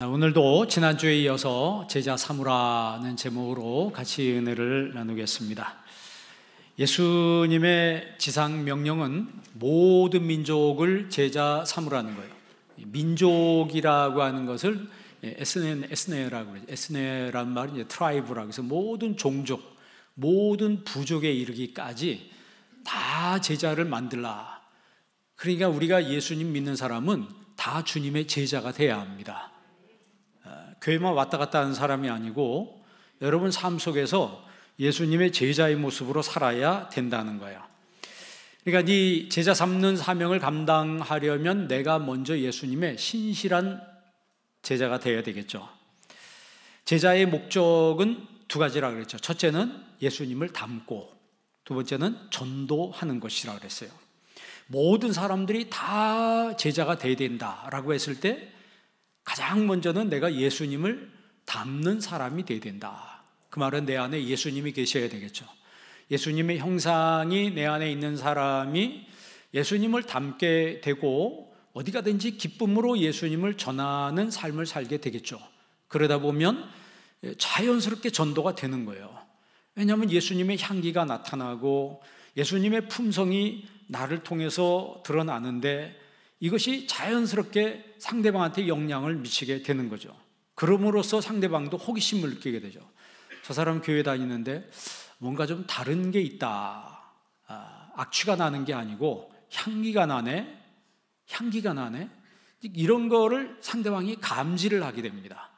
오늘도 지난주에 이어서 제자 삼으라는 제목으로 같이 은혜를 나누겠습니다. 예수님의 지상 명령은 모든 민족을 제자 삼으라는 거예요. 민족이라고 하는 것을 에스네라고 그러죠. 에스네란 말은 이제 트라이브라고 해서 모든 종족, 모든 부족에 이르기까지 다 제자를 만들라. 그러니까 우리가 예수님 믿는 사람은 다 주님의 제자가 돼야 합니다. 교회만 왔다 갔다 하는 사람이 아니고 여러분 삶 속에서 예수님의 제자의 모습으로 살아야 된다는 거예요. 그러니까 이 제자 삼는 사명을 감당하려면 내가 먼저 예수님의 신실한 제자가 되어야 되겠죠. 제자의 목적은 두 가지라고 그랬죠. 첫째는 예수님을 닮고, 두 번째는 전도하는 것이라고 그랬어요. 모든 사람들이 다 제자가 되어야 된다라고 했을 때 가장 먼저는 내가 예수님을 닮는 사람이 되어야 된다. 그 말은 내 안에 예수님이 계셔야 되겠죠. 예수님의 형상이 내 안에 있는 사람이 예수님을 닮게 되고 어디 가든지 기쁨으로 예수님을 전하는 삶을 살게 되겠죠. 그러다 보면 자연스럽게 전도가 되는 거예요. 왜냐하면 예수님의 향기가 나타나고 예수님의 품성이 나를 통해서 드러나는데 이것이 자연스럽게 상대방한테 영향을 미치게 되는 거죠. 그럼으로써 상대방도 호기심을 느끼게 되죠. 저 사람 교회 다니는데 뭔가 좀 다른 게 있다. 악취가 나는 게 아니고 향기가 나네. 이런 거를 상대방이 감지를 하게 됩니다.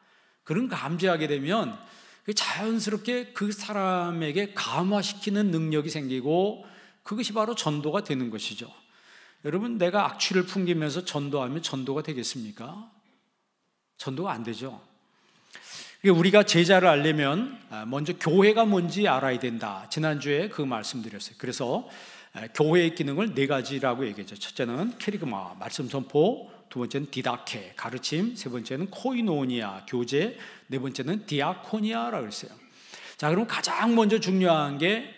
그런 감지하게 되면 자연스럽게 그 사람에게 감화시키는 능력이 생기고 그것이 바로 전도가 되는 것이죠. 여러분, 내가 악취를 풍기면서 전도하면 전도가 되겠습니까? 전도가 안 되죠. 우리가 제자를 알려면 먼저 교회가 뭔지 알아야 된다. 지난주에 그 말씀드렸어요. 그래서 교회의 기능을 네 가지라고 얘기했죠. 첫째는 캐리그마, 말씀 선포, 두 번째는 디다케, 가르침, 세 번째는 코이노니아, 교제, 네 번째는 디아코니아라고 했어요. 자, 그럼 가장 먼저 중요한 게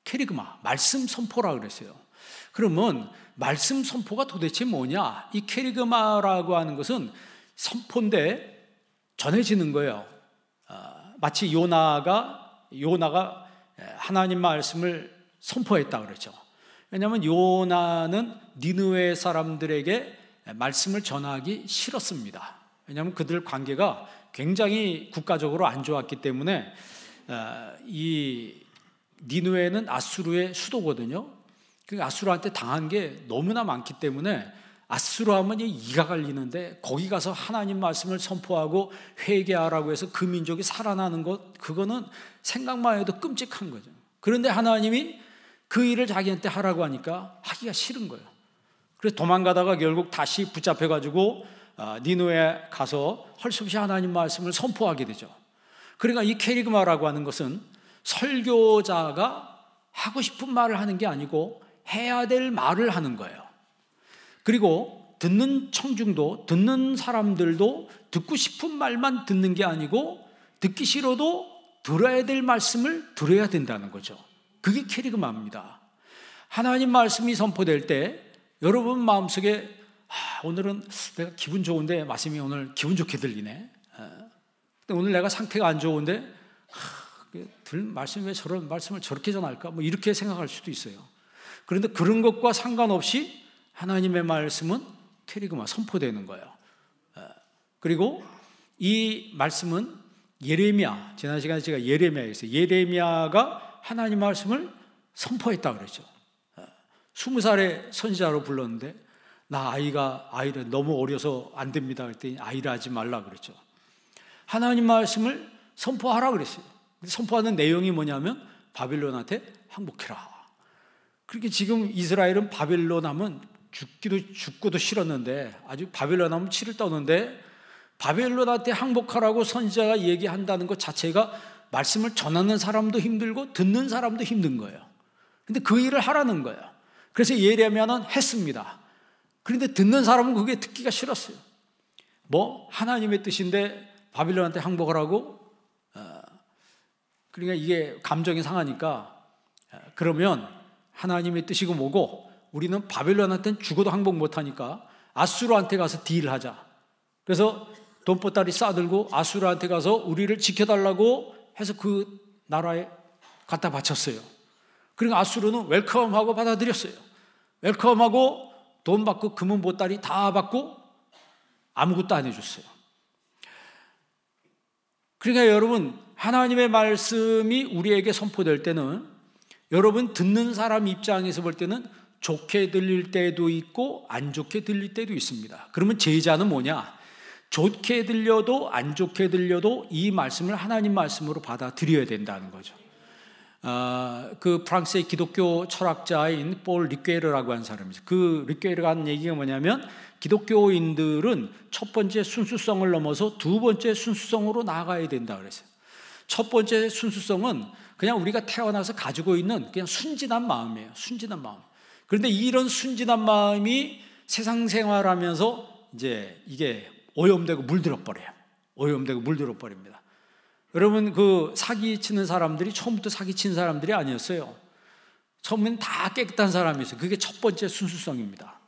캐리그마, 말씀 선포라고 그랬어요. 그러면 말씀 선포가 도대체 뭐냐? 이 캐리그마라고 하는 것은 선포인데 전해지는 거예요. 마치 요나가 하나님 말씀을 선포했다 그랬죠. 왜냐하면 요나는 니느웨 사람들에게 말씀을 전하기 싫었습니다. 왜냐하면 그들 관계가 굉장히 국가적으로 안 좋았기 때문에 이 니느웨는 아수르의 수도거든요. 그 아수르한테 당한 게 너무나 많기 때문에 아수르 하면 이가 갈리는데 거기 가서 하나님 말씀을 선포하고 회개하라고 해서 그 민족이 살아나는 것, 그거는 생각만 해도 끔찍한 거죠. 그런데 하나님이 그 일을 자기한테 하라고 하니까 하기가 싫은 거예요. 그래서 도망가다가 결국 다시 붙잡혀가지고 니느웨에 가서 할 수 없이 하나님 말씀을 선포하게 되죠. 그러니까 이 캐리그마라고 하는 것은 설교자가 하고 싶은 말을 하는 게 아니고 해야 될 말을 하는 거예요. 그리고 듣는 청중도, 듣는 사람들도 듣고 싶은 말만 듣는 게 아니고 듣기 싫어도 들어야 될 말씀을 들어야 된다는 거죠. 그게 캐리그마입니다. 하나님 말씀이 선포될 때 여러분 마음속에 오늘은 내가 기분 좋은데 말씀이 오늘 기분 좋게 들리네. 근데 오늘 내가 상태가 안 좋은데 말씀이 왜 저런 말씀을 저렇게 전할까? 뭐 이렇게 생각할 수도 있어요. 그런데 그런 것과 상관없이 하나님의 말씀은 캐리그마, 선포되는 거예요. 그리고 이 말씀은 예레미야, 지난 시간에 제가 예레미야에서 예레미야가 하나님 말씀을 선포했다고 그랬죠. 20살의 선지자로 불렀는데 아이를 너무 어려서 안 됩니다 그랬더니 아이를 하지 말라 그랬죠. 하나님 말씀을 선포하라 그랬어요. 선포하는 내용이 뭐냐면 바빌론한테 항복해라. 그렇게 지금 이스라엘은 바빌론 하면 죽고도 싫었는데 아주 바빌론 하면 치를 떠는데 바빌론한테 항복하라고 선지자가 얘기한다는 것 자체가 말씀을 전하는 사람도 힘들고 듣는 사람도 힘든 거예요. 근데 그 일을 하라는 거예요. 그래서 예레미야는 했습니다. 그런데 듣는 사람은 그게 듣기가 싫었어요. 하나님의 뜻인데 바빌론한테 항복하라고? 그러니까 이게 감정이 상하니까 그러면 하나님의 뜻이고 뭐고 우리는 바벨론한테는 죽어도 항복 못하니까 아수르한테 가서 딜하자. 그래서 돈보따리 싸들고 아수르한테 가서 우리를 지켜달라고 해서 그 나라에 갖다 바쳤어요. 그러니까 아수르는 웰컴하고 받아들였어요. 웰컴하고 돈 받고 금은 보따리 다 받고 아무것도 안 해줬어요. 그러니까 여러분, 하나님의 말씀이 우리에게 선포될 때는, 여러분 듣는 사람 입장에서 볼 때는 좋게 들릴 때도 있고 안 좋게 들릴 때도 있습니다. 그러면 제자는 뭐냐? 좋게 들려도 안 좋게 들려도 이 말씀을 하나님 말씀으로 받아들여야 된다는 거죠. 그 프랑스의 기독교 철학자인 폴 리퀘르라고 하는 사람이죠. 그 리퀘르가 하는 얘기가 뭐냐면, 기독교인들은 첫 번째 순수성을 넘어서 두 번째 순수성으로 나아가야 된다 그랬어요. 첫 번째 순수성은 그냥 우리가 태어나서 가지고 있는 그냥 순진한 마음이에요. 순진한 마음. 그런데 이런 순진한 마음이 세상 생활하면서 이제 이게 오염되고 물들어 버려요. 오염되고 물들어 버립니다. 여러분, 그 사기치는 사람들이 처음부터 사기친 사람들이 아니었어요. 처음에는 다 깨끗한 사람이었어요. 그게 첫 번째 순수성입니다.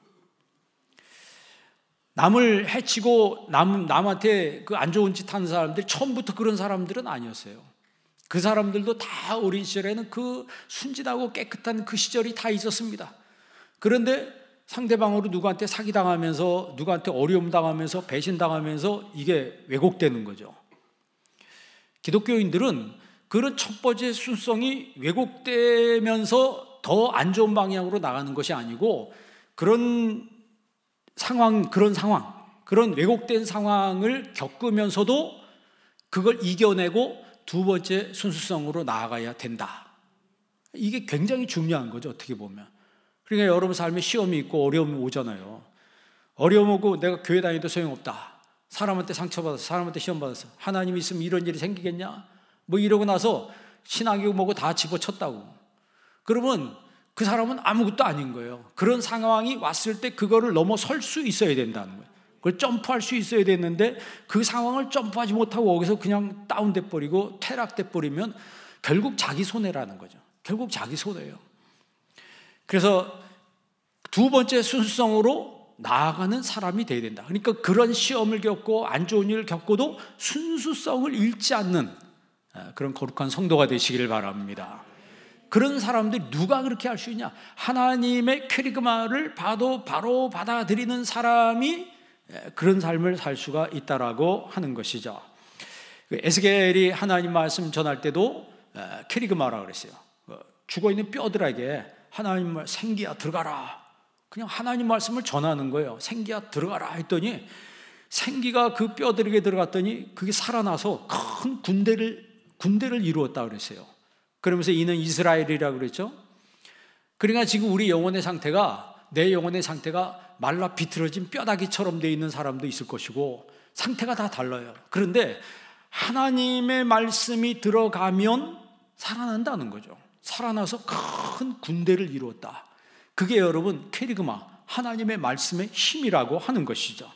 남을 해치고 남한테 그 안 좋은 짓 하는 사람들이 처음부터 그런 사람들은 아니었어요. 그 사람들도 다 어린 시절에는 그 순진하고 깨끗한 그 시절이 다 있었습니다. 그런데 상대방으로 누구한테 사기당하면서, 누구한테 어려움 당하면서, 배신당하면서 이게 왜곡되는 거죠. 기독교인들은 그런 첫 번째 순수성이 왜곡되면서 더 안 좋은 방향으로 나가는 것이 아니고, 그런 왜곡된 상황을 겪으면서도 그걸 이겨내고 두 번째 순수성으로 나아가야 된다. 이게 굉장히 중요한 거죠, 어떻게 보면. 그러니까 여러분 삶에 시험이 있고 어려움이 오잖아요. 어려움 오고 내가 교회 다니도 소용없다. 사람한테 상처받아서, 사람한테 시험받아서, 하나님이 있으면 이런 일이 생기겠냐? 뭐 이러고 나서 신앙이고 뭐고 다 집어쳤다고. 그러면 그 사람은 아무것도 아닌 거예요. 그런 상황이 왔을 때 그거를 넘어설 수 있어야 된다는 거예요. 그걸 점프할 수 있어야 되는데 그 상황을 점프하지 못하고 거기서 그냥 다운돼 버리고 퇴락돼 버리면 결국 자기 손해라는 거죠. 결국 자기 손해예요. 그래서 두 번째 순수성으로 나아가는 사람이 돼야 된다. 그러니까 그런 시험을 겪고 안 좋은 일을 겪고도 순수성을 잃지 않는 그런 거룩한 성도가 되시기를 바랍니다. 그런 사람들이 누가 그렇게 할 수 있냐? 하나님의 캐리그마를 바로 받아들이는 사람이 그런 삶을 살 수가 있다라고 하는 것이죠. 에스겔이 하나님 말씀 전할 때도 캐리그마라고 그랬어요. 죽어있는 뼈들에게 하나님 말, 생기야 들어가라. 그냥 하나님 말씀을 전하는 거예요. 생기야 들어가라 했더니 생기가 그 뼈들에게 들어갔더니 그게 살아나서 큰 군대를 이루었다 그랬어요. 그러면서 이는 이스라엘이라고 그랬죠. 그러니까 지금 우리 영혼의 상태가, 내 영혼의 상태가 말라 비틀어진 뼈다귀처럼 되어 있는 사람도 있을 것이고 상태가 다 달라요. 그런데 하나님의 말씀이 들어가면 살아난다는 거죠. 살아나서 큰 군대를 이루었다. 그게 여러분 캐리그마, 하나님의 말씀의 힘이라고 하는 것이죠.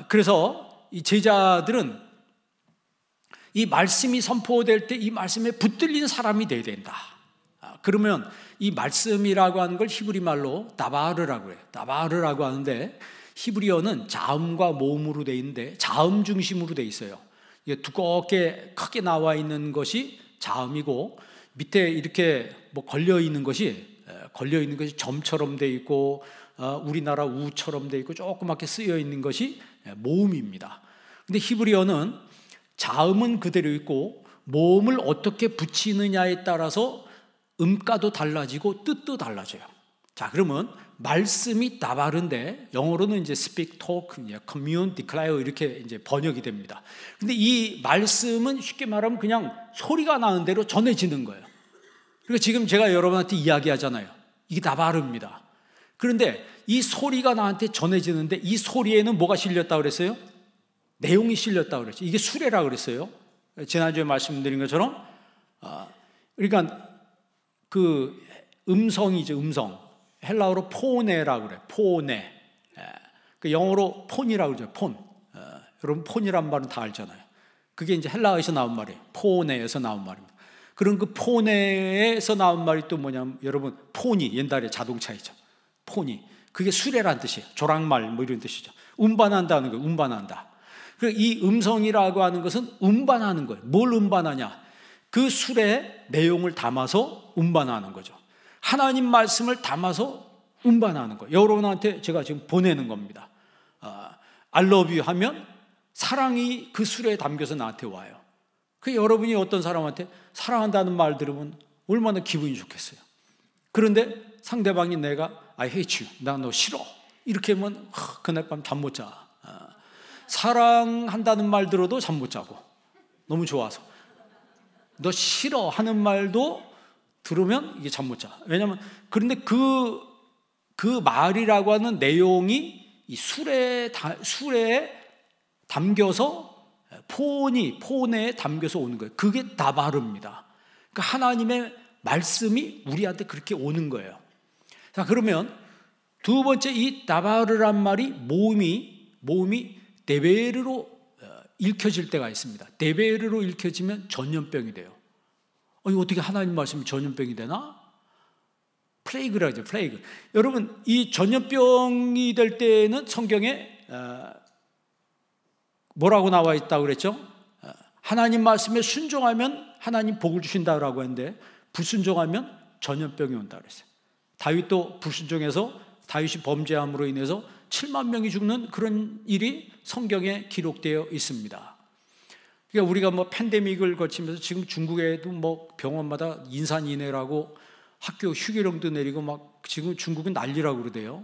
그래서 이 제자들은 이 말씀이 선포될 때 이 말씀에 붙들린 사람이 돼야 된다. 그러면 이 말씀이라고 하는 걸 히브리 말로 다바르라고 해요. 다바르라고 하는데 히브리어는 자음과 모음으로 되어 있는데 자음 중심으로 되어 있어요. 이게 두껍게 크게 나와 있는 것이 자음이고 밑에 이렇게 뭐 걸려 있는 것이 점처럼 되어 있고 우리나라 우처럼 되어 있고 조그맣게 쓰여 있는 것이 모음입니다. 근데 히브리어는 자음은 그대로 있고 모음을 어떻게 붙이느냐에 따라서 음가도 달라지고 뜻도 달라져요. 자, 그러면 말씀이 다바른데 영어로는 이제 speak, talk, commune, declare 이렇게 이제 번역이 됩니다. 근데 이 말씀은 쉽게 말하면 그냥 소리가 나는 대로 전해지는 거예요. 그러니까 지금 제가 여러분한테 이야기하잖아요. 이게 다바릅니다. 그런데 이 소리가 나한테 전해지는데 이 소리에는 뭐가 실렸다고 그랬어요? 내용이 실렸다고 그랬죠. 이게 수레라고 그랬어요. 지난주에 말씀드린 것처럼 그러니까 그 음성이죠. 음성. 헬라어로 포네라고 그래요. 포네. 그 영어로 폰이라고 그러죠. 폰. 여러분 폰이란 말은 다 알잖아요. 그게 이제 헬라어에서 나온 말이에요. 포네에서 나온 말입니다. 그런 그 포네에서 나온 말이 또 뭐냐면 여러분 폰이 옛날에 자동차이죠. 폰이. 그게 수레란 뜻이에요. 조랑말 뭐 이런 뜻이죠. 운반한다는 거예요. 운반한다. 이 음성이라고 하는 것은 운반하는 거예요. 뭘 운반하냐? 그 술의 내용을 담아서 운반하는 거죠. 하나님 말씀을 담아서 운반하는 거예요. 여러분한테 제가 지금 보내는 겁니다. I love you 하면 사랑이 그 술에 담겨서 나한테 와요. 그 여러분이 어떤 사람한테 사랑한다는 말 들으면 얼마나 기분이 좋겠어요. 그런데 상대방이 내가 I hate you, 나 너 싫어, 이렇게 하면 그날 밤 잠 못 자. 사랑한다는 말 들어도 잠 못 자고 너무 좋아서. 너 싫어 하는 말도 들으면 이게 잠 못 자. 왜냐하면 그런데 그 말이라고 하는 내용이 이 술에 담겨서 폰에 담겨서 오는 거예요. 그게 다바르입니다. 그러니까 하나님의 말씀이 우리한테 그렇게 오는 거예요. 자, 그러면 두 번째, 이 다바르란 말이 모음이 데베르로 읽혀질 때가 있습니다. 데베르로 읽혀지면 전염병이 돼요. 이거 어떻게 하나님 말씀이 전염병이 되나? 플레이그라고 하죠. 플레이그. 여러분, 이 전염병이 될 때는 성경에 뭐라고 나와 있다고 그랬죠? 하나님 말씀에 순종하면 하나님 복을 주신다라고 했는데 불순종하면 전염병이 온다 그랬어요. 다윗도 불순종해서 다윗이 범죄함으로 인해서 7만 명이 죽는 그런 일이 성경에 기록되어 있습니다. 그러니까 우리가 뭐 팬데믹을 거치면서 지금 중국에도 뭐 병원마다 인산인해라고 학교 휴교령도 내리고 막 지금 중국은 난리라고 그러대요.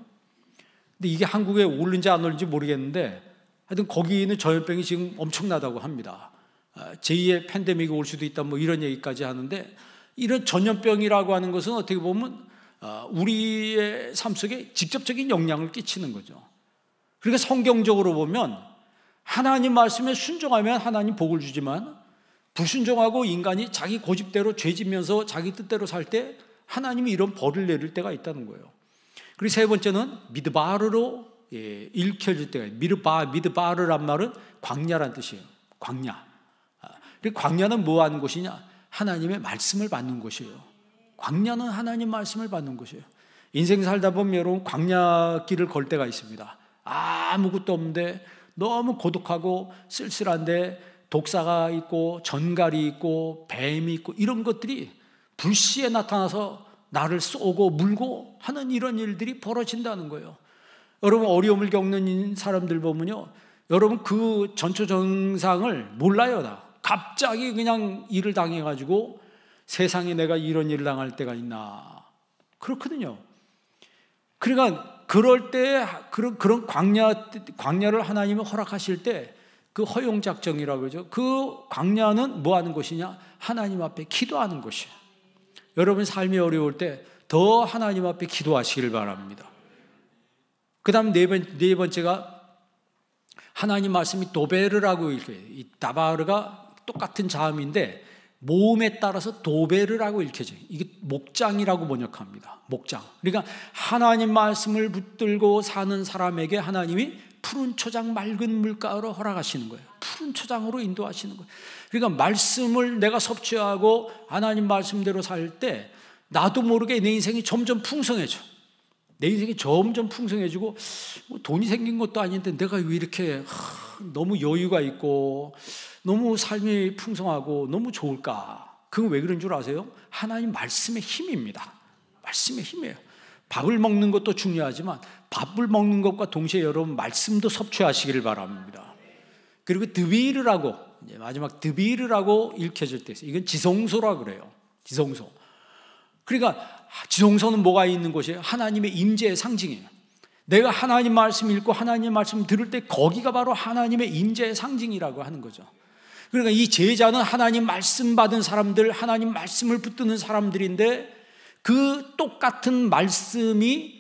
근데 이게 한국에 오는지 안 오는지 모르겠는데 하여튼 거기는 전염병이 지금 엄청나다고 합니다. 제2의 팬데믹이 올 수도 있다 뭐 이런 얘기까지 하는데, 이런 전염병이라고 하는 것은 어떻게 보면 우리의 삶 속에 직접적인 영향을 끼치는 거죠. 그러니까 성경적으로 보면 하나님 말씀에 순종하면 하나님 복을 주지만 불순종하고 인간이 자기 고집대로 죄지면서 자기 뜻대로 살 때 하나님이 이런 벌을 내릴 때가 있다는 거예요. 그리고 세 번째는 미드바르로 읽혀질 때가 있어요. 미드바르란 말은 광야란 뜻이에요. 광야. 그리고 광야는 뭐 하는 곳이냐? 하나님의 말씀을 받는 곳이에요. 광야는 하나님 말씀을 받는 곳이에요. 인생 살다 보면 여러분 광야길을 걸 때가 있습니다. 아무것도 없는데 너무 고독하고 쓸쓸한데 독사가 있고 전갈이 있고 뱀이 있고 이런 것들이 불시에 나타나서 나를 쏘고 물고 하는 이런 일들이 벌어진다는 거예요. 여러분 어려움을 겪는 사람들 보면요, 여러분 그 전초정상을 몰라요. 다 갑자기 그냥 일을 당해가지고 세상에 내가 이런 일을 당할 때가 있나, 그렇거든요. 그러니까 그럴 때 그런 광야를 하나님이 허락하실 때 그 허용작정이라고 그러죠. 그 광야는 뭐 하는 곳이냐? 하나님 앞에 기도하는 곳이에요. 여러분 삶이 어려울 때 더 하나님 앞에 기도하시길 바랍니다. 그 다음 네 번째가 하나님 말씀이 도베르라고 읽혀요. 이 다바르가 똑같은 자음인데 모음에 따라서 도베르라고 읽혀져요. 이게 목장이라고 번역합니다. 목장. 그러니까 하나님 말씀을 붙들고 사는 사람에게 하나님이 푸른 초장 맑은 물가로 허락하시는 거예요. 푸른 초장으로 인도하시는 거예요. 그러니까 말씀을 내가 섭취하고 하나님 말씀대로 살 때 나도 모르게 내 인생이 점점 풍성해져. 내 인생이 점점 풍성해지고 뭐 돈이 생긴 것도 아닌데 내가 왜 이렇게 너무 여유가 있고 너무 삶이 풍성하고 너무 좋을까? 그건 왜 그런 줄 아세요? 하나님 말씀의 힘입니다. 말씀의 힘이에요. 밥을 먹는 것도 중요하지만 밥을 먹는 것과 동시에 여러분 말씀도 섭취하시기를 바랍니다. 그리고 드비르라고, 마지막 드비르라고 읽혀질 때 있어요. 이건 지성소라 그래요. 지성소. 그러니까 지성소는 뭐가 있는 곳이에요? 하나님의 임재의 상징이에요. 내가 하나님 말씀 읽고 하나님 말씀 들을 때 거기가 바로 하나님의 임재의 상징이라고 하는 거죠. 그러니까 이 제자는 하나님 말씀 받은 사람들, 하나님 말씀을 붙드는 사람들인데 그 똑같은 말씀이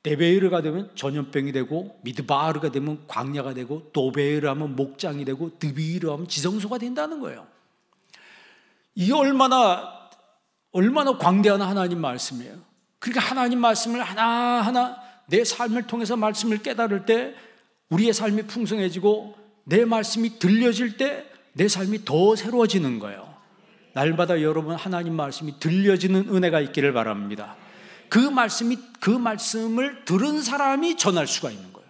데베르가 되면 전염병이 되고 미드바르가 되면 광야가 되고 도베르 하면 목장이 되고 드비르 하면 지성소가 된다는 거예요. 이게 얼마나 광대한 하나님 말씀이에요. 그러니까 하나님 말씀을 하나하나 내 삶을 통해서 말씀을 깨달을 때 우리의 삶이 풍성해지고 내 말씀이 들려질 때 내 삶이 더 새로워지는 거예요. 날마다 여러분 하나님 말씀이 들려지는 은혜가 있기를 바랍니다. 그 말씀을 들은 사람이 전할 수가 있는 거예요.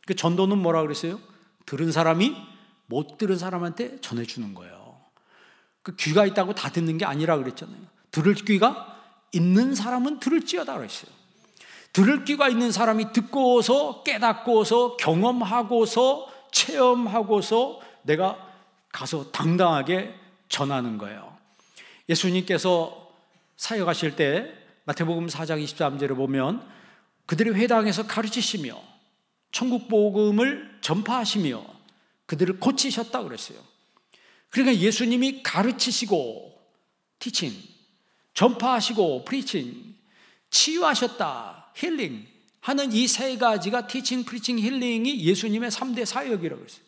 그 전도는 뭐라 그랬어요? 들은 사람이 못 들은 사람한테 전해주는 거예요. 그 귀가 있다고 다 듣는 게 아니라 그랬잖아요. 들을 귀가 있는 사람은 들을지어다 그랬어요. 들을 귀가 있는 사람이 듣고서 깨닫고서 경험하고서 체험하고서 내가 가서 당당하게 전하는 거예요. 예수님께서 사역하실 때 마태복음 4장 23절에 보면 그들의 회당에서 가르치시며 천국 복음을 전파하시며 그들을 고치셨다 그랬어요. 그러니까 예수님이 가르치시고 티칭, 전파하시고 프리칭, 치유하셨다, 힐링 하는 이 세 가지가 티칭, 프리칭, 힐링이 예수님의 3대 사역이라고 했어요.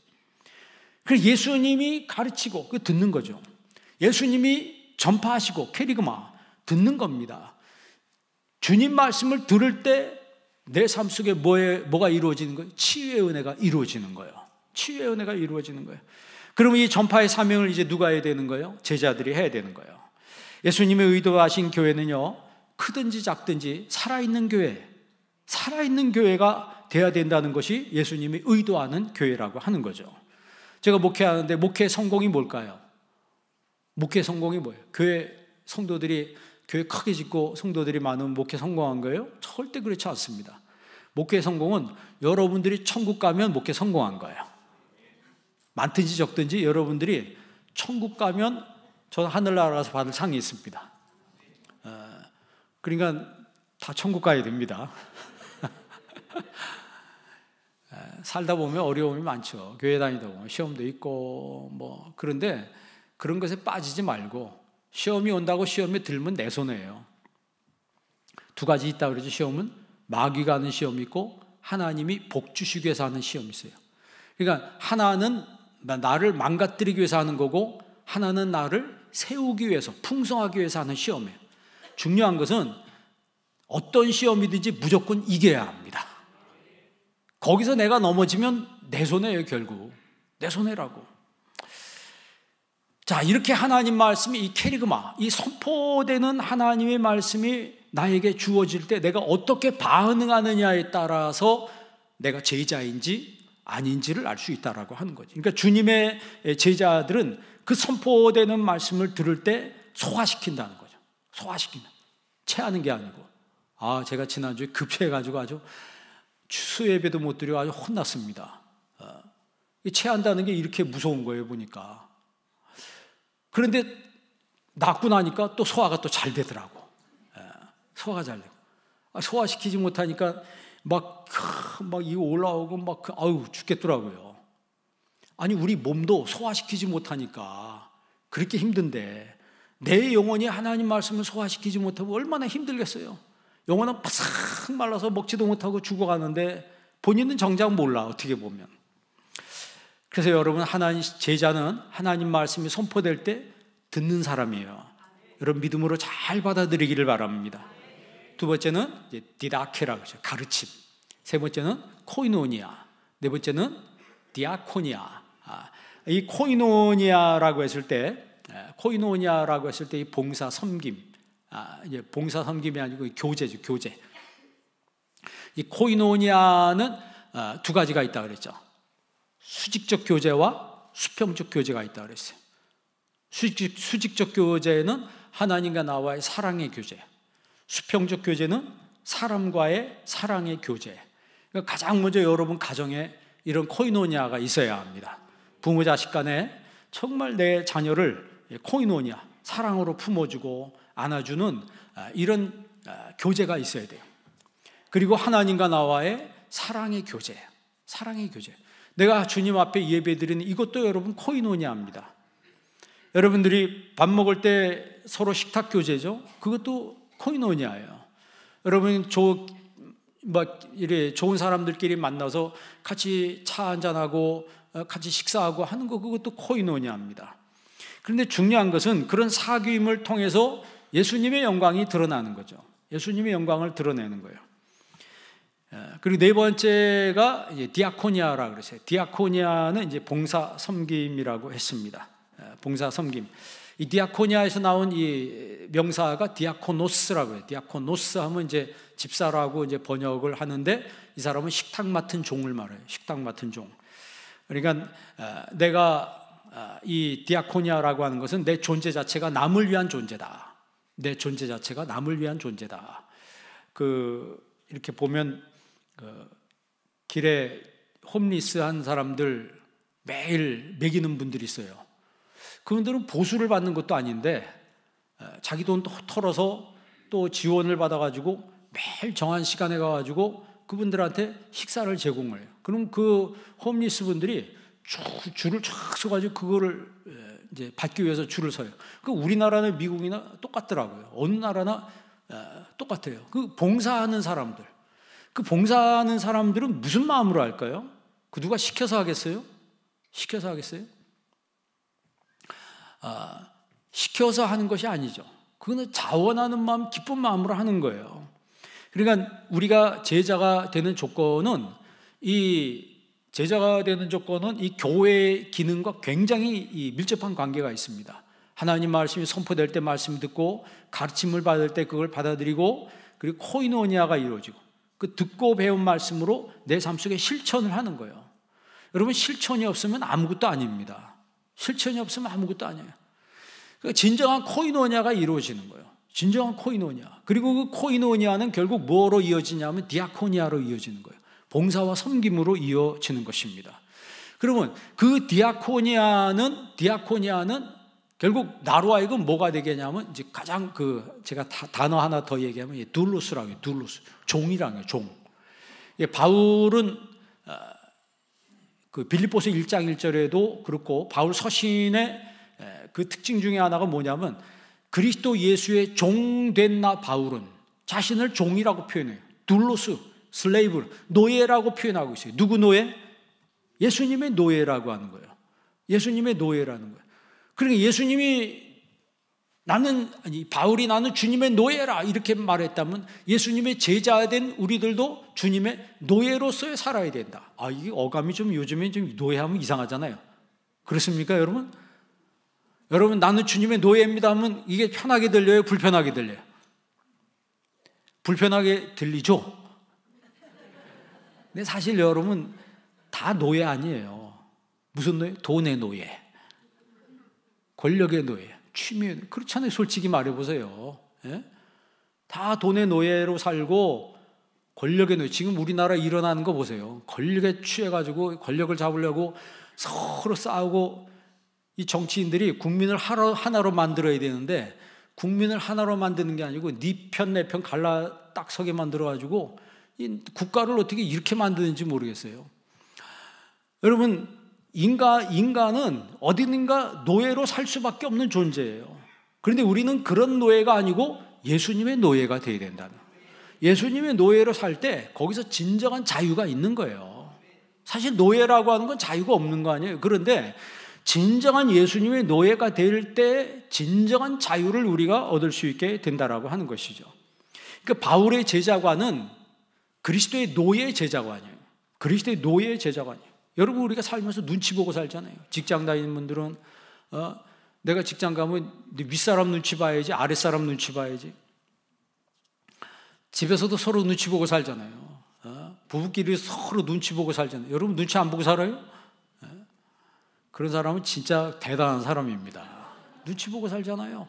그래서 예수님이 가르치고 그 듣는 거죠. 예수님이 전파하시고 캐리그마 듣는 겁니다. 주님 말씀을 들을 때 내 삶 속에 뭐가 이루어지는 거예요? 치유의 은혜가 이루어지는 거예요. 치유의 은혜가 이루어지는 거예요. 그러면 이 전파의 사명을 이제 누가 해야 되는 거예요? 제자들이 해야 되는 거예요. 예수님의 의도하신 교회는요, 크든지 작든지 살아있는 교회, 살아있는 교회가 돼야 된다는 것이 예수님이 의도하는 교회라고 하는 거죠. 제가 목회하는데 목회 성공이 뭘까요? 목회 성공이 뭐예요? 교회 성도들이 교회 크게 짓고 성도들이 많은 목회 성공한 거예요? 절대 그렇지 않습니다. 목회 성공은 여러분들이 천국 가면 목회 성공한 거예요. 많든지 적든지 여러분들이 천국 가면 저는 하늘나라 가서 받을 상이 있습니다. 그러니까 다 천국 가야 됩니다. 살다 보면 어려움이 많죠. 교회 다니다 보면 시험도 있고 뭐 그런데 그런 것에 빠지지 말고 시험이 온다고 시험에 들면 내 손해예요. 두 가지 있다고 그러죠. 시험은 마귀가 하는 시험이 있고 하나님이 복 주시기 위해서 하는 시험이 있어요. 그러니까 하나는 나를 망가뜨리기 위해서 하는 거고 하나는 나를 세우기 위해서 풍성하기 위해서 하는 시험이에요. 중요한 것은 어떤 시험이든지 무조건 이겨야 합니다. 거기서 내가 넘어지면 내 손해예요. 결국 내 손해라고. 자, 이렇게 하나님 말씀이 이 캐리그마, 이 선포되는 하나님의 말씀이 나에게 주어질 때 내가 어떻게 반응하느냐에 따라서 내가 제자인지 아닌지를 알 수 있다라고 하는 거죠. 그러니까 주님의 제자들은 그 선포되는 말씀을 들을 때 소화시킨다는 거죠. 소화시킨다. 체하는 게 아니고. 제가 지난주에 급체해가지고 아주 수예배도 못 드리고 아주 혼났습니다. 체한다는 게 이렇게 무서운 거예요, 보니까. 그런데 낫고 나니까 또 소화가 또 잘 되더라고. 소화가 잘 되고. 소화시키지 못하니까 막 이거 올라오고 아유 죽겠더라고요. 아니 우리 몸도 소화시키지 못하니까 그렇게 힘든데 내 영혼이 하나님 말씀을 소화시키지 못하고 얼마나 힘들겠어요. 영혼은 바싹 말라서 먹지도 못하고 죽어가는데 본인은 정작 몰라 어떻게 보면. 그래서 여러분 하나님 제자는 하나님 말씀이 선포될 때 듣는 사람이에요. 여러분 믿음으로 잘 받아들이기를 바랍니다. 두 번째는 이제 디다케라고 하죠. 가르침. 세 번째는 코이노니아. 네 번째는 디아코니아. 이 코이노니아라고 했을 때 이 봉사 섬김. 이제 봉사 섬김이 아니고 교제죠. 교제. 이 코이노니아는 두 가지가 있다 그랬죠. 수직적 교제와 수평적 교제가 있다 그랬어요. 수직적 교제는 하나님과 나와의 사랑의 교제. 수평적 교제는 사람과의 사랑의 교제. 그러니까 가장 먼저 여러분 가정에 이런 코이노니아가 있어야 합니다. 부모 자식 간에 정말 내 자녀를 코이노니아, 사랑으로 품어주고 안아주는 이런 교제가 있어야 돼요. 그리고 하나님과 나와의 사랑의 교제. 사랑의 교제. 내가 주님 앞에 예배드리는 이것도 여러분 코이노니아입니다. 여러분들이 밥 먹을 때 서로 식탁 교제죠. 그것도 코이노니아예요. 여러분 이래 좋은 사람들끼리 만나서 같이 차 한잔하고 같이 식사하고 하는 거 그것도 코이노니아입니다. 그런데 중요한 것은 그런 사귐을 통해서 예수님의 영광이 드러나는 거죠. 예수님의 영광을 드러내는 거예요. 그리고 네 번째가 이제 디아코니아라고 그랬어요. 디아코니아는 이제 봉사 섬김이라고 했습니다. 봉사 섬김. 이 디아코니아에서 나온 이 명사가 디아코노스라고 해요. 디아코노스 하면 이제 집사라고 이제 번역을 하는데, 이 사람은 식탁 맡은 종을 말해요. 식탁 맡은 종. 그러니까 내가 이 디아코니아라고 하는 것은 내 존재 자체가 남을 위한 존재다. 내 존재 자체가 남을 위한 존재다. 이렇게 보면 길에 홈리스한 사람들 매일 먹이는 분들이 있어요. 그분들은 보수를 받는 것도 아닌데 자기 돈 털어서 또 지원을 받아가지고 매일 정한 시간에 가가지고 그분들한테 식사를 제공을 해요. 그럼 그 홈리스 분들이 줄을 쫙 서가지고 그거를 이제 받기 위해서 줄을 서요. 그 우리나라나 미국이나 똑같더라고요. 어느 나라나 똑같아요. 그 봉사하는 사람들, 그 봉사하는 사람들은 무슨 마음으로 할까요? 그 누가 시켜서 하겠어요? 시켜서 하겠어요? 시켜서 하는 것이 아니죠. 그거는 자원하는 마음, 기쁜 마음으로 하는 거예요. 그러니까 우리가 제자가 되는 조건은 이 교회의 기능과 굉장히 밀접한 관계가 있습니다. 하나님 말씀이 선포될 때 말씀 듣고, 가르침을 받을 때 그걸 받아들이고, 그리고 코이노니아가 이루어지고, 그 듣고 배운 말씀으로 내 삶 속에 실천을 하는 거예요. 여러분, 실천이 없으면 아무것도 아닙니다. 실천이 없으면 아무것도 아니에요. 그러니까 진정한 코이노니아가 이루어지는 거예요. 진정한 코이노니아. 그리고 그 코이노니아는 결국 뭐로 이어지냐면 디아코니아로 이어지는 거예요. 봉사와 섬김으로 이어지는 것입니다. 그러면 그 디아코니아는 결국 나로 하여금 뭐가 되겠냐면, 이제 가장 제가 단어 하나 더 얘기하면 둘로스라고 해요. 둘로스. 종이라고 해요. 종. 바울은 빌립보서 1장 1절에도 그렇고, 바울 서신의 그 특징 중에 하나가 뭐냐면, 그리스도 예수의 종된 나 바울은 자신을 종이라고 표현해요. 둘로스, 슬레이브, 노예라고 표현하고 있어요. 누구 노예? 예수님의 노예라고 하는 거예요. 예수님의 노예라는 거예요. 그러니까 바울이 나는 주님의 노예라 이렇게 말했다면, 예수님의 제자된 우리들도 주님의 노예로서 살아야 된다. 이게 어감이 요즘에 좀 노예하면 이상하잖아요. 그렇습니까, 여러분? 여러분, 나는 주님의 노예입니다 하면 이게 편하게 들려요? 불편하게 들려요? 불편하게 들리죠? 근데 사실 여러분, 다 노예 아니에요. 무슨 노예? 돈의 노예, 권력의 노예, 취미의 노예. 그렇잖아요. 솔직히 말해보세요. 예? 다 돈의 노예로 살고 권력의 노예. 지금 우리나라 일어나는 거 보세요. 권력에 취해가지고 권력을 잡으려고 서로 싸우고, 이 정치인들이 국민을 하나로 만들어야 되는데, 국민을 하나로 만드는 게 아니고 네 편 내 편 갈라 딱 서게 만들어가지고 이 국가를 어떻게 이렇게 만드는지 모르겠어요. 여러분, 인간은 어디든가 노예로 살 수밖에 없는 존재예요. 그런데 우리는 그런 노예가 아니고 예수님의 노예가 되어야 된다는, 예수님의 노예로 살 때 거기서 진정한 자유가 있는 거예요. 사실 노예라고 하는 건 자유가 없는 거 아니에요. 그런데 진정한 예수님의 노예가 될 때 진정한 자유를 우리가 얻을 수 있게 된다라고 하는 것이죠. 그러니까 바울의 제자관은 그리스도의 노예 제자관이에요. 그리스도의 노예 제자관이에요. 여러분, 우리가 살면서 눈치 보고 살잖아요. 직장 다니는 분들은 내가 직장 가면 윗사람 눈치 봐야지, 아랫사람 눈치 봐야지. 집에서도 서로 눈치 보고 살잖아요. 부부끼리 서로 눈치 보고 살잖아요. 여러분, 눈치 안 보고 살아요? 그런 사람은 진짜 대단한 사람입니다. 눈치 보고 살잖아요.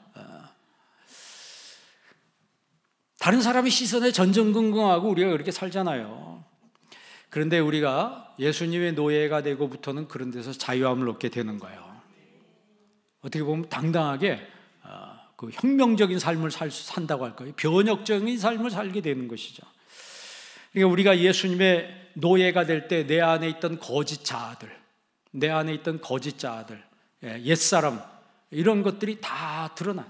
다른 사람의 시선에 전전긍긍하고 우리가 그렇게 살잖아요. 그런데 우리가 예수님의 노예가 되고부터는 그런 데서 자유함을 얻게 되는 거예요. 어떻게 보면 당당하게 그 혁명적인 삶을 산다고 할까요? 변혁적인 삶을 살게 되는 것이죠. 그러니까 우리가 예수님의 노예가 될 때 내 안에 있던 거짓 자아들, 내 안에 있던 거짓 자아들, 옛사람, 이런 것들이 다 드러나.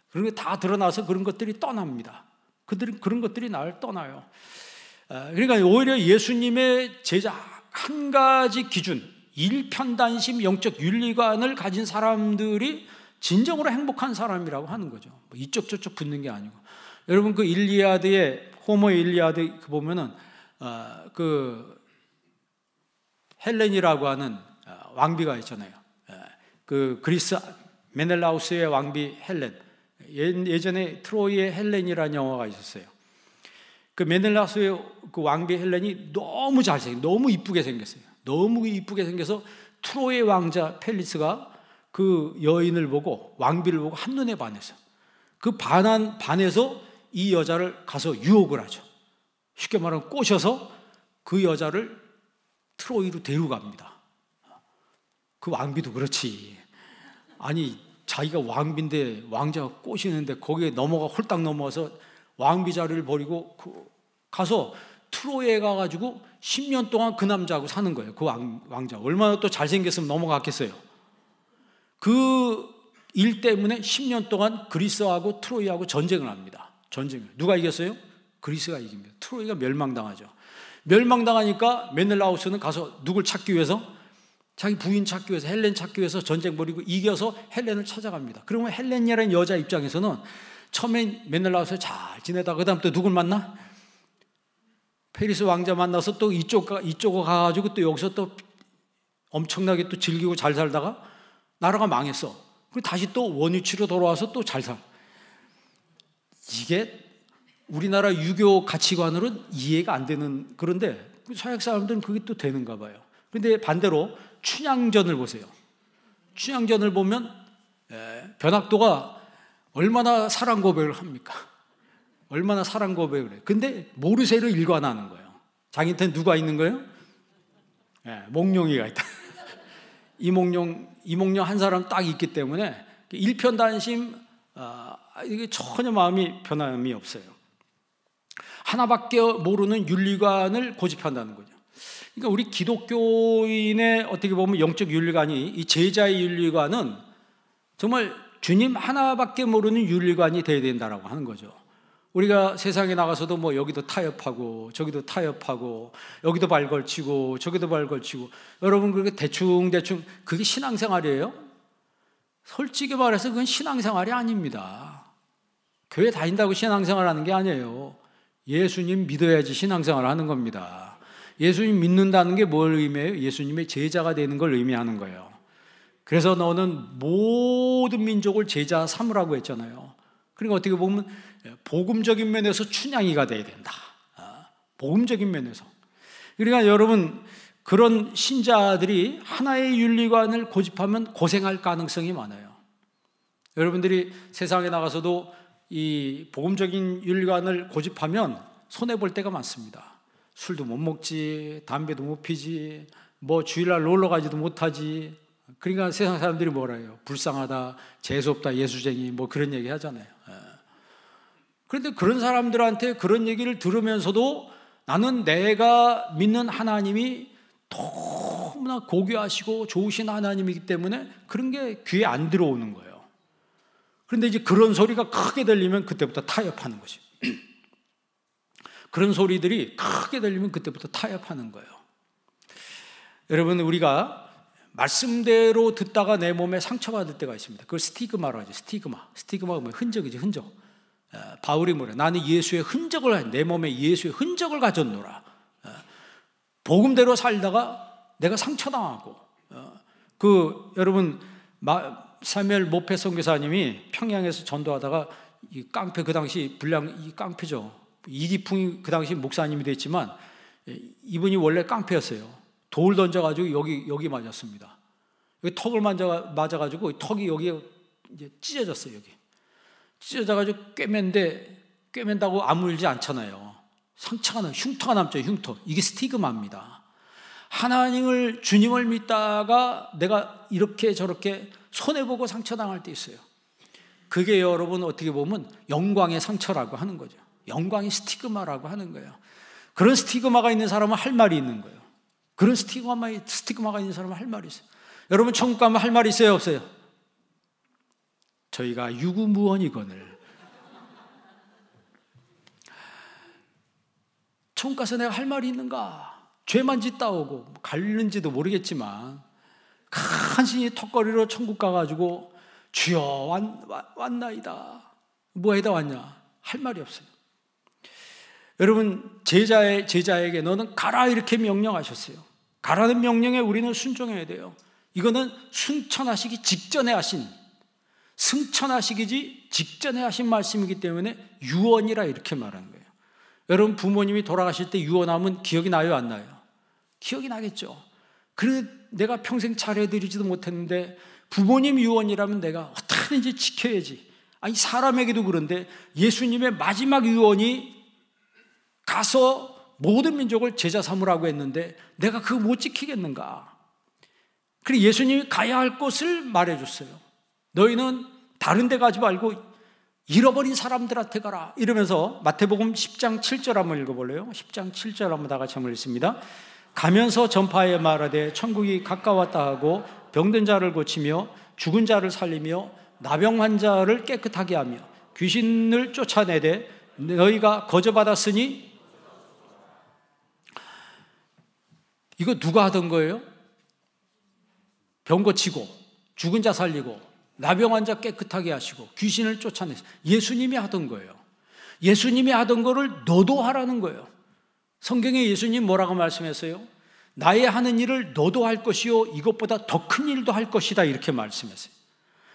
그런 게 다 드러나서 그런 것들이 떠납니다. 그런 것들이 나를 떠나요. 그러니까 오히려 예수님의 제자, 한 가지 기준, 일편단심 영적 윤리관을 가진 사람들이 진정으로 행복한 사람이라고 하는 거죠. 이쪽 저쪽 붙는 게 아니고. 여러분, 그 일리아드의 호모 일리아드 보면은 그 헬렌이라고 하는 왕비가 있잖아요. 그 그리스 메넬라우스의 왕비 헬렌. 예전에 트로이의 헬렌이라는 영화가 있었어요. 그 메넬라우스의 그 왕비 헬렌이 너무 너무 이쁘게 생겼어요. 너무 이쁘게 생겨서 트로이의 왕자 펠리스가 그 여인을 보고, 왕비를 보고 한눈에 반했어요. 그 반해서 이 여자를 가서 유혹을 하죠. 쉽게 말하면 꼬셔서 그 여자를 트로이로 데려갑니다. 그 왕비도 그렇지. 아니, 자기가 왕비인데 왕자가 꼬시는데 거기에 홀딱 넘어가서 왕비 자리를 버리고 가서 트로이에 가가지고 10년 동안 그 남자하고 사는 거예요. 그 왕자. 얼마나 또 잘생겼으면 넘어갔겠어요. 그 일 때문에 10년 동안 그리스하고 트로이하고 전쟁을 합니다. 누가 이겼어요? 그리스가 이깁니다. 트로이가 멸망당하죠. 멸망당하니까 메넬라우스는 가서 누굴 찾기 위해서, 자기 부인 찾기 위해서, 헬렌 찾기 위해서 전쟁 벌이고 이겨서 헬렌을 찾아갑니다. 그러면 헬렌이라는 여자 입장에서는 처음엔 메넬라우스 잘 지내다가 그 다음 또 누굴 만나? 페리스 왕자 만나서 또 이쪽으로 가가지고 또 여기서 또 엄청나게 또 즐기고 잘 살다가 나라가 망했어. 그리고 다시 또 원위치로 돌아와서 또 잘 살. 이게 우리나라 유교 가치관으로는 이해가 안 되는, 그런데 서양 사람들은 그게 또 되는가 봐요. 그런데 반대로 춘향전을 보세요. 춘향전을 보면 변학도가 얼마나 사랑 고백을 합니까? 얼마나 사랑 고백을 해요. 근데 모르쇠를 일관하는 거예요. 자기한테는 누가 있는 거예요? 몽룡이가 있다. 이몽룡 한 사람 딱 있기 때문에 일편단심, 이게 전혀 마음이 변함이 없어요. 하나밖에 모르는 윤리관을 고집한다는 거죠. 그러니까 우리 기독교인의 어떻게 보면 영적 윤리관이, 이 제자의 윤리관은 정말 주님 하나밖에 모르는 윤리관이 되어야 된다라고 하는 거죠. 우리가 세상에 나가서도 뭐 여기도 타협하고 저기도 타협하고 여기도 발 걸치고 저기도 발 걸치고, 여러분 그렇게 대충 그게 신앙생활이에요? 솔직히 말해서 그건 신앙생활이 아닙니다. 교회 다닌다고 신앙생활 하는 게 아니에요. 예수님 믿어야지 신앙생활 하는 겁니다. 예수님 믿는다는 게 뭘 의미해요? 예수님의 제자가 되는 걸 의미하는 거예요. 그래서 너는 모든 민족을 제자 삼으라고 했잖아요. 그러니까 어떻게 보면 복음적인 면에서 춘향이가 돼야 된다. 복음적인 면에서. 그러니까 여러분, 그런 신자들이 하나의 윤리관을 고집하면 고생할 가능성이 많아요. 여러분들이 세상에 나가서도 이 복음적인 윤리관을 고집하면 손해볼 때가 많습니다. 술도 못 먹지, 담배도 못 피지, 뭐 주일날 놀러 가지도 못하지. 그러니까 세상 사람들이 뭐라 해요? 불쌍하다, 재수없다, 예수쟁이, 뭐 그런 얘기 하잖아요. 그런데 그런 사람들한테 그런 얘기를 들으면서도 나는 내가 믿는 하나님이 너무나 고귀하시고 좋으신 하나님이기 때문에 그런 게 귀에 안 들어오는 거예요. 그런데 이제 그런 소리가 크게 들리면 그때부터 타협하는 거죠. 그런 소리들이 크게 들리면 그때부터 타협하는 거예요. 여러분, 우리가 말씀대로 듣다가 내 몸에 상처받을 때가 있습니다. 그걸 스티그마라고 하죠. 스티그마가 뭐 흔적이지, 흔적. 바울이 뭐래? 나는 예수의 흔적을, 내 몸에 예수의 흔적을 가졌노라. 복음대로 살다가 내가 상처당하고, 여러분 사무엘 모페 선교사님이 평양에서 전도하다가 이 깡패, 그 당시 이 깡패죠. 이기풍이 그 당시 목사님이 됐지만 이분이 원래 깡패였어요. 돌 던져가지고 여기 맞았습니다. 여기 턱을 맞아가지고 턱이 여기 이제 찢어졌어요. 여기 찢어져가지고 꿰맨다고 아물지 않잖아요. 상처가 흉터가 남죠. 흉터. 이게 스티그마입니다. 주님을 믿다가 내가 이렇게 저렇게 손해보고 상처당할 때 있어요. 그게 여러분 어떻게 보면 영광의 상처라고 하는 거죠. 영광의 스티그마라고 하는 거예요. 그런 스티그마가 있는 사람은 할 말이 있는 거예요. 그런 스티그마가 있는 사람은 할 말이 있어요. 여러분 천국 가면 할 말이 있어요, 없어요? 저희가 유구무원이거늘. 천국 가서 내가 할 말이 있는가? 죄만 짓다 오고 갈는지도 모르겠지만 간신히 턱걸이로 천국 가가지고 주여 왔나이다. 뭐에다 왔냐? 할 말이 없어요. 여러분, 제자에게 너는 가라 이렇게 명령하셨어요. 가라는 명령에 우리는 순종해야 돼요. 이거는 순천하시기 직전에 하신, 승천하시기 직전에 하신 말씀이기 때문에 유언이라 이렇게 말하는 거예요. 여러분 부모님이 돌아가실 때 유언하면 기억이 나요, 안 나요? 기억이 나겠죠. 그래 내가 평생 차려드리지도 못했는데 부모님 유언이라면 내가 어떻게든지 지켜야지. 아니 사람에게도 그런데 예수님의 마지막 유언이 가서 모든 민족을 제자 삼으라고 했는데 내가 그거 못 지키겠는가? 그래서 예수님이 가야 할 곳을 말해줬어요. 너희는 다른 데 가지 말고 잃어버린 사람들한테 가라 이러면서 마태복음 10장 7절 한번 읽어볼래요? 10장 7절 한번 다 같이 한번 읽습니다. 가면서 전파에 말하되 천국이 가까웠다 하고 병든 자를 고치며 죽은 자를 살리며 나병 환자를 깨끗하게 하며 귀신을 쫓아내되 너희가 거저받았으니 이거 누가 하던 거예요? 병 고치고 죽은 자 살리고 나병 환자 깨끗하게 하시고 귀신을 쫓아내서 예수님이 하던 거예요. 예수님이 하던 거를 너도 하라는 거예요. 성경에 예수님 뭐라고 말씀했어요? 나의 하는 일을 너도 할 것이요 이것보다 더 큰 일도 할 것이다 이렇게 말씀했어요.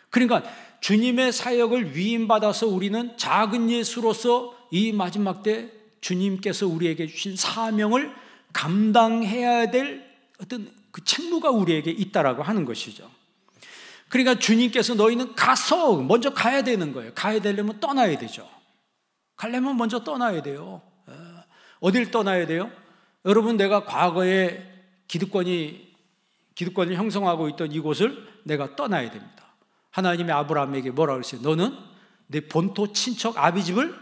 그러니까 주님의 사역을 위임받아서 우리는 작은 예수로서 이 마지막 때 주님께서 우리에게 주신 사명을 감당해야 될 어떤 그 책무가 우리에게 있다라고 하는 것이죠. 그러니까 주님께서 너희는 가서 먼저 가야 되는 거예요. 가야 되려면 떠나야 되죠. 가려면 먼저 떠나야 돼요. 어딜 떠나야 돼요? 여러분 내가 과거에 기득권을 형성하고 있던 이곳을 내가 떠나야 됩니다. 하나님이 아브라함에게 뭐라고 그랬어요? 너는 내 본토 친척 아비집을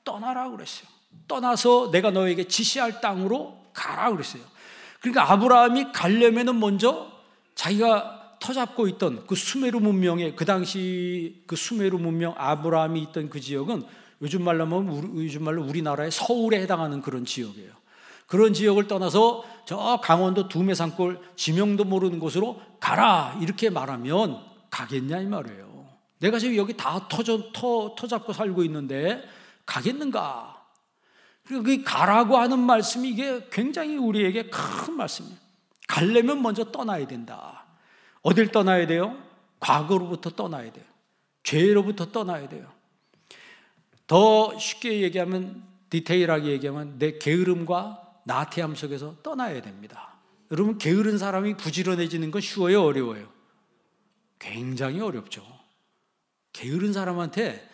떠나라고 그랬어요. 떠나서 내가 너에게 지시할 땅으로 가라고 그랬어요. 그러니까 아브라함이 가려면은 먼저 자기가 터잡고 있던 그 수메르 문명의 그 당시 그 수메르 문명 아브라함이 있던 그 지역은 요즘 말로 우리나라의 서울에 해당하는 그런 지역이에요. 그런 지역을 떠나서 저 강원도 두메산골 지명도 모르는 곳으로 가라 이렇게 말하면 가겠냐 이 말이에요. 내가 지금 여기 다 터잡고 살고 있는데 가겠는가? 그 가라고 하는 말씀이 이게 굉장히 우리에게 큰 말씀이에요. 가려면 먼저 떠나야 된다. 어딜 떠나야 돼요? 과거로부터 떠나야 돼요. 죄로부터 떠나야 돼요. 더 쉽게 얘기하면 디테일하게 얘기하면 내 게으름과 나태함 속에서 떠나야 됩니다. 여러분 게으른 사람이 부지런해지는 건 쉬워요? 어려워요? 굉장히 어렵죠. 게으른 사람한테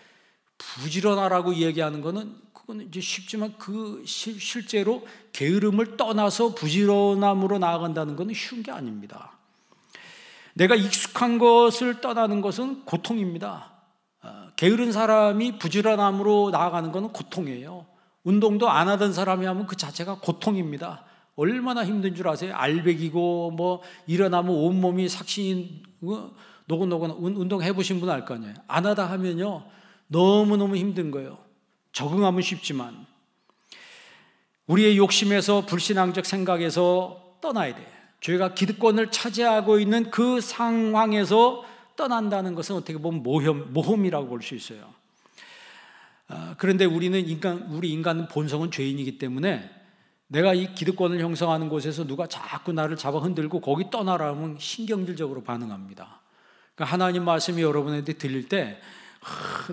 부지런하라고 얘기하는 거는 그건 이제 쉽지만 그 실제로 게으름을 떠나서 부지런함으로 나아간다는 건 쉬운 게 아닙니다. 내가 익숙한 것을 떠나는 것은 고통입니다. 게으른 사람이 부지런함으로 나아가는 것은 고통이에요. 운동도 안 하던 사람이 하면 그 자체가 고통입니다. 얼마나 힘든 줄 아세요? 알배기고 뭐 일어나면 온몸이 삭신이 노곤노곤 운동해 보신 분 알 거 아니에요. 안 하다 하면요 너무너무 힘든 거예요. 적응하면 쉽지만 우리의 욕심에서 불신앙적 생각에서 떠나야 돼요. 죄가 기득권을 차지하고 있는 그 상황에서 떠난다는 것은 어떻게 보면 모험이라고 볼 수 있어요. 그런데 우리 인간은 본성은 죄인이기 때문에 내가 이 기득권을 형성하는 곳에서 누가 자꾸 나를 잡아 흔들고 거기 떠나라 하면 신경질적으로 반응합니다. 그러니까 하나님 말씀이 여러분한테 들릴 때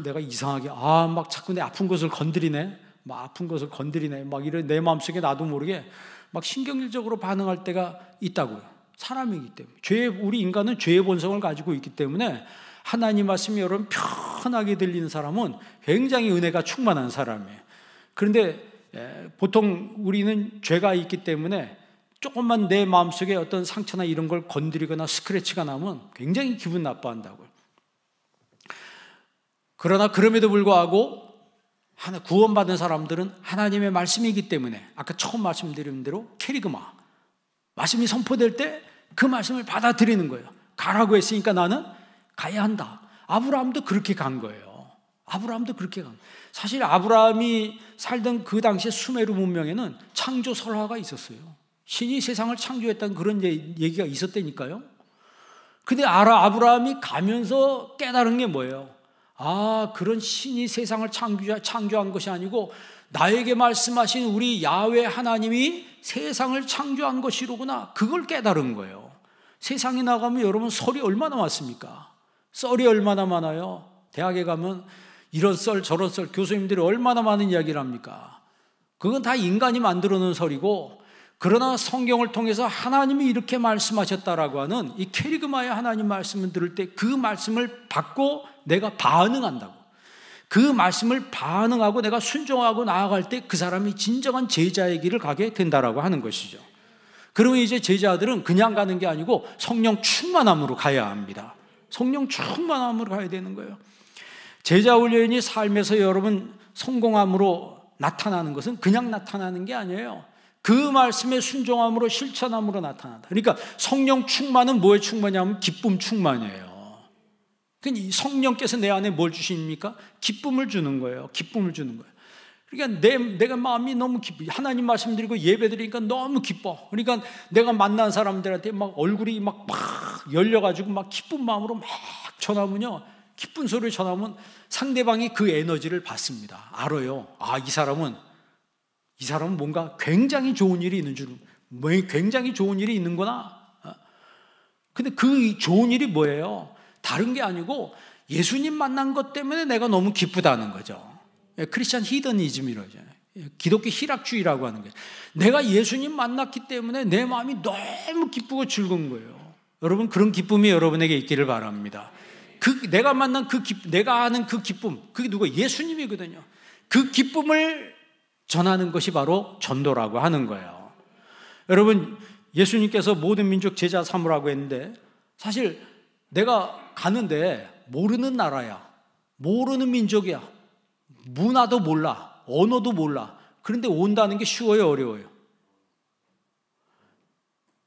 내가 이상하게 막 자꾸 내 아픈 것을 건드리네, 막 이런 내 마음속에 나도 모르게 막 신경질적으로 반응할 때가 있다고요. 사람이기 때문에 우리 인간은 죄의 본성을 가지고 있기 때문에 하나님 말씀이 여러분 편하게 들리는 사람은 굉장히 은혜가 충만한 사람이에요. 그런데 보통 우리는 죄가 있기 때문에 조금만 내 마음속에 어떤 상처나 이런 걸 건드리거나 스크래치가 나면 굉장히 기분 나빠한다고요. 그러나 그럼에도 불구하고 구원받은 사람들은 하나님의 말씀이기 때문에 아까 처음 말씀드린 대로 캐리그마 말씀이 선포될 때 그 말씀을 받아들이는 거예요. 가라고 했으니까 나는 가야 한다. 아브라함도 그렇게 간 거예요. 사실 아브라함이 살던 그 당시에 수메르 문명에는 창조 설화가 있었어요. 신이 세상을 창조했다는 그런 얘기가 있었다니까요. 근데 아브라함이 가면서 깨달은 게 뭐예요? 그런 신이 세상을 창조한 것이 아니고 나에게 말씀하신 우리 야훼 하나님이 세상을 창조한 것이로구나. 그걸 깨달은 거예요. 세상에 나가면 여러분 설이 얼마나 많습니까? 썰이 얼마나 많아요. 대학에 가면 이런 썰 저런 썰 교수님들이 얼마나 많은 이야기를 합니까? 그건 다 인간이 만들어 놓은 설이고, 그러나 성경을 통해서 하나님이 이렇게 말씀하셨다라고 하는 이 캐리그마의 하나님 말씀을 들을 때 그 말씀을 받고 내가 반응한다고, 그 말씀을 반응하고 내가 순종하고 나아갈 때 그 사람이 진정한 제자의 길을 가게 된다라고 하는 것이죠. 그러면 이제 제자들은 그냥 가는 게 아니고 성령 충만함으로 가야 합니다. 성령 충만함으로 가야 되는 거예요. 제자 훈련이 삶에서 여러분 성공함으로 나타나는 것은 그냥 나타나는 게 아니에요. 그 말씀에 순종함으로 실천함으로 나타난다. 그러니까 성령 충만은 뭐에 충만이냐면 기쁨 충만이에요. 그러니까 성령께서 내 안에 뭘 주십니까? 기쁨을 주는 거예요. 기쁨을 주는 거예요. 그러니까 내가 마음이 너무 기뻐. 하나님 말씀드리고 예배드리니까 너무 기뻐. 그러니까 내가 만난 사람들한테 막 얼굴이 막 열려가지고 막 기쁜 마음으로 막 전하면요, 기쁜 소리를 전하면 상대방이 그 에너지를 받습니다. 알아요. 아, 이 사람은 뭔가 굉장히 좋은 일이 있는 줄, 굉장히 좋은 일이 있는구나. 근데 그 좋은 일이 뭐예요? 다른 게 아니고 예수님 만난 것 때문에 내가 너무 기쁘다는 거죠. 크리스찬 히더니즘이라죠. 기독교 희락주의라고 하는 거예요. 내가 예수님 만났기 때문에 내 마음이 너무 기쁘고 즐거운 거예요. 여러분, 그런 기쁨이 여러분에게 있기를 바랍니다. 내가 만난 내가 아는 그 기쁨, 그게 누가? 예수님이거든요. 그 기쁨을 전하는 것이 바로 전도라고 하는 거예요. 여러분, 예수님께서 모든 민족 제자 삼으라고 했는데, 사실 내가 가는데 모르는 나라야, 모르는 민족이야, 문화도 몰라, 언어도 몰라. 그런데 온다는 게 쉬워요, 어려워요?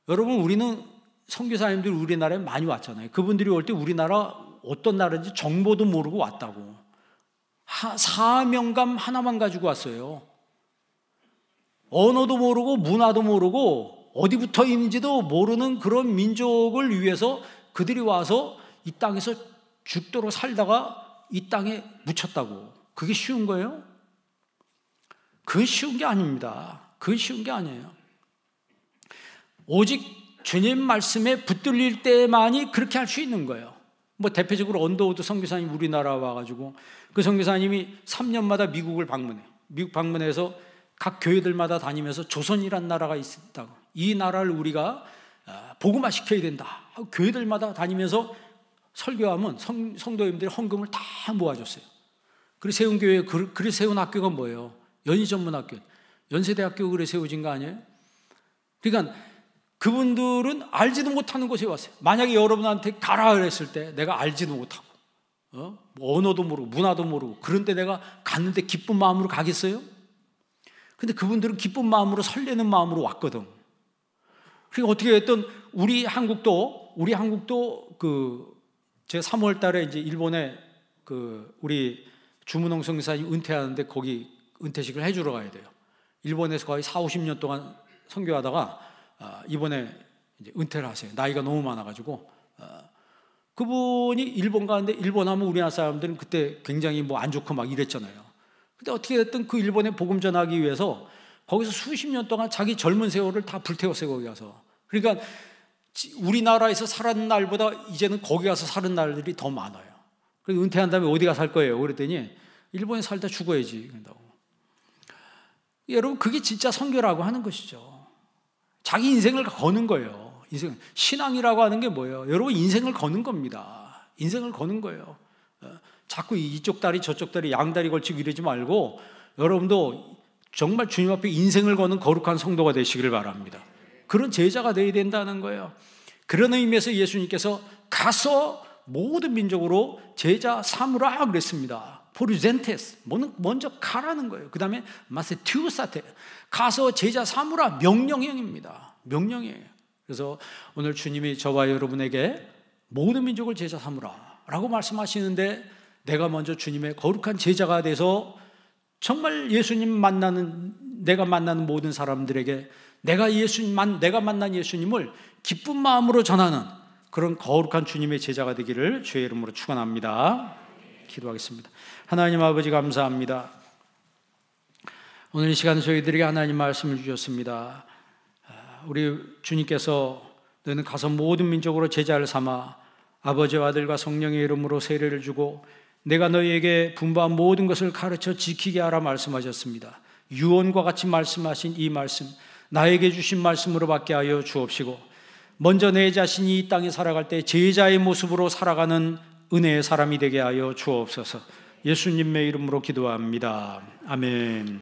여러분, 우리는 선교사님들 우리나라에 많이 왔잖아요. 그분들이 올 때 우리나라 어떤 나라인지 정보도 모르고 왔다고. 사명감 하나만 가지고 왔어요. 언어도 모르고 문화도 모르고 어디부터 있는지도 모르는 그런 민족을 위해서 그들이 와서 이 땅에서 죽도록 살다가 이 땅에 묻혔다고. 그게 쉬운 거예요? 그건 쉬운 게 아닙니다. 그건 쉬운 게 아니에요. 오직 주님 말씀에 붙들릴 때만이 그렇게 할 수 있는 거예요. 뭐 대표적으로 언더우드 선교사님 우리나라 와가지고 그 선교사님이 3년마다 미국을 방문해. 미국 방문해서 각 교회들마다 다니면서 조선이란 나라가 있다고, 이 나라를 우리가 복음화 시켜야 된다 하고 교회들마다 다니면서 설교하면 성도님들이 헌금을 다 모아줬어요. 그래서 세운 교회, 그래서 세운 학교가 뭐예요? 연희전문학교, 연세대학교 그래 세워진 거 아니에요? 그러니까 그분들은 알지도 못하는 곳에 왔어요. 만약에 여러분한테 가라 그랬을 때 내가 알지도 못하고 뭐 언어도 모르고 문화도 모르고, 그런데 내가 갔는데 기쁜 마음으로 가겠어요? 근데 그분들은 기쁜 마음으로, 설레는 마음으로 왔거든. 그러니까 어떻게 했든 우리 한국도 제가 3월 달에 이제 일본에 우리 주문홍 선교사님 은퇴하는데 거기 은퇴식을 해주러 가야 돼요. 일본에서 거의 40-50년 동안 선교하다가 이번에 이제 은퇴를 하세요. 나이가 너무 많아가지고. 그분이 일본 가는데, 일본 하면 우리나라 사람들은 그때 굉장히 뭐 안 좋고 막 이랬잖아요. 근데 어떻게 됐든 그 일본에 복음 전하기 위해서 거기서 수십 년 동안 자기 젊은 세월을 다 불태웠어요, 거기 가서. 그러니까 우리나라에서 살았는 날보다 이제는 거기 가서 사는 날들이 더 많아요. 그래서 은퇴한 다음에 어디 가서 살 거예요? 그랬더니 일본에 살다 죽어야지 그런다고. 여러분, 그게 진짜 선교라고 하는 것이죠. 자기 인생을 거는 거예요. 신앙이라고 하는 게 뭐예요? 여러분, 인생을 거는 겁니다. 인생을 거는 거예요. 자꾸 이쪽 다리 저쪽 다리 양다리 걸치고 이러지 말고 여러분도 정말 주님 앞에 인생을 거는 거룩한 성도가 되시기를 바랍니다. 그런 제자가 되어야 된다는 거예요. 그런 의미에서 예수님께서 가서 모든 민족으로 제자 삼으라 그랬습니다. 포르젠테스, 먼저 가라는 거예요. 그 다음에 마세티우사테, 가서 제자 삼으라, 명령형입니다. 명령이에요. 그래서 오늘 주님이 저와 여러분에게 모든 민족을 제자 삼으라 라고 말씀하시는데, 내가 먼저 주님의 거룩한 제자가 돼서 정말 내가 만나는 모든 사람들에게 내가 만난 예수님을 기쁜 마음으로 전하는 그런 거룩한 주님의 제자가 되기를 주의 이름으로 축원합니다. 기도하겠습니다. 하나님 아버지, 감사합니다. 오늘 이 시간 저희들에게 하나님 말씀을 주셨습니다. 우리 주님께서 너는 가서 모든 민족으로 제자를 삼아 아버지와 아들과 성령의 이름으로 세례를 주고 내가 너희에게 분부한 모든 것을 가르쳐 지키게 하라 말씀하셨습니다. 유언과 같이 말씀하신 이 말씀, 나에게 주신 말씀으로 받게 하여 주옵시고, 먼저 내 자신이 이 땅에 살아갈 때 제자의 모습으로 살아가는 은혜의 사람이 되게 하여 주옵소서. 예수님의 이름으로 기도합니다. 아멘.